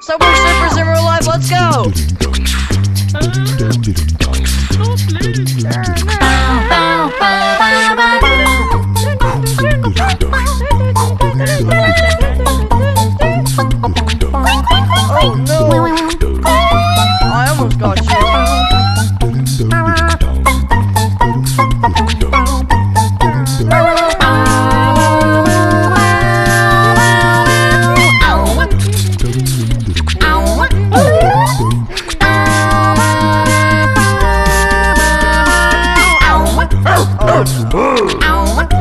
Subway Surfers in real life, let's go! Oh no! I almost got you. Oh.